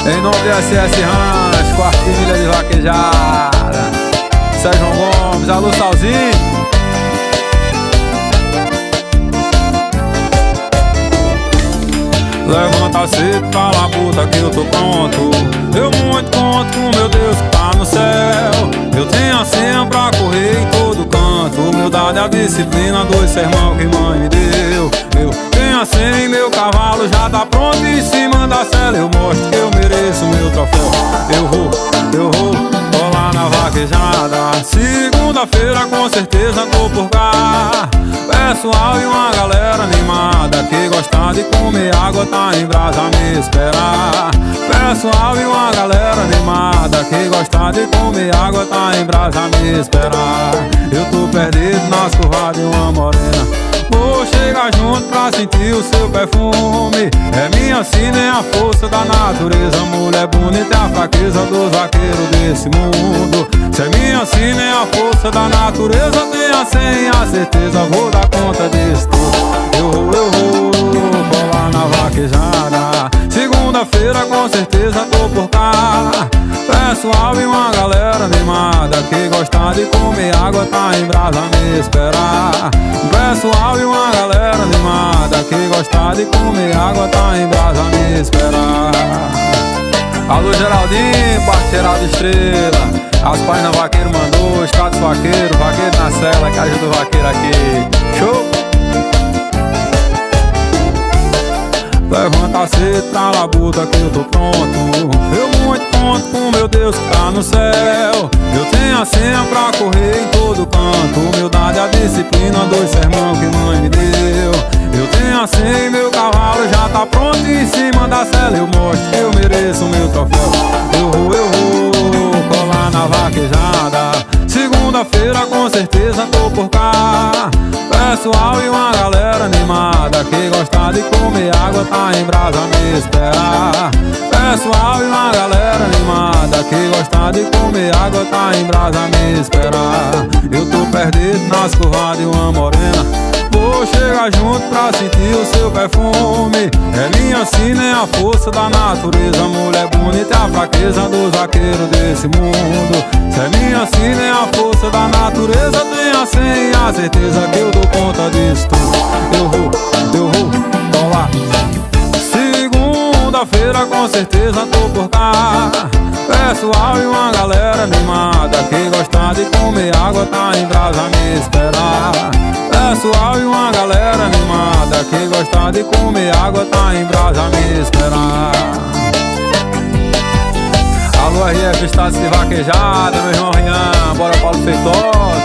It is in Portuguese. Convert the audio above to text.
Em nome do SS Ranch, quarta milha de vaquejada, Sérgio Gomes, alô Salzinho. Levanta cedo, cala a puta que eu tô pronto. Eu muito conto com meu Deus que tá no céu. Eu tenho a senha pra correr em todo canto. Humildade, a disciplina, dois sermão que mãe me deu. Eu tenho a senha e meu cavalo já tá pronto. Em cima da cela eu mostro que eu mereço meu troféu. Eu vou rolar na vaquejada. Segunda-feira com certeza tô por cá. Pessoal e uma galera animada que gosta de comer água tá em brasa a me esperar. Pessoal e uma galera animada que gosta de comer água tá em brasa a me esperar. Eu tô perdido nas curvas de uma morena. Vou chegar junto pra sentir o seu perfume. É minha sina, é a força da natureza. Mulher bonita é a fraqueza dos vaqueiros desse mundo. Se é minha sina, é a força da natureza. Tenha senha, a certeza, vou dar conta disso tudo. Eu vou colar na vaquejada. Segunda-feira com certeza tô por cá. Pessoal e uma galera animada que gosta de comer água tá em brasa a me esperar. Pessoal e uma galera animada que gosta de comer água tá em brasa a me esperar. Alô Geraldinho, parceirado Estrela. As páginas vaqueiro mandou, status vaqueiro, vaqueiro na cela que ajuda o vaqueiro aqui. Show! Levanta cedo, tá na buta que eu tô pronto. Eu muito conto com meu Deus que tá no céu. Eu tenho a senha pra correr em todo canto. Humildade, a disciplina, dois sermão que mãe me deu. Eu tenho a senha e meu cavalo já tá pronto. Em cima da cela eu mostro que eu mereço meu troféu. Eu vou colar na vaquejada. Segunda-feira com certeza tô por cá. Pessoal e uma galera animada que gosta de comer água tá em brasa a me esperar. Pessoal e uma galera animada que gosta de comer água tá em brasa a me esperar. Eu tô perdido nas curvas de uma morena. Vou chegar junto pra sentir o seu perfume. É minha sina, é a força da natureza. Mulher bonita é a fraqueza dos vaqueiros desse mundo. Se é minha sina, é a força da natureza. Tenha senha, a certeza que eu dou conta disso tudo. Eu vou colar. Segunda-feira com certeza tô por cá. Pessoal e uma galera animada que gosta de comer água tá em brasa a me esperar. Pessoal e uma galera animada que gosta de comer água tá em brasa a me esperar. Alô RF, status de vaquejada, meu irmão Rian, bora Paulo Feitosa.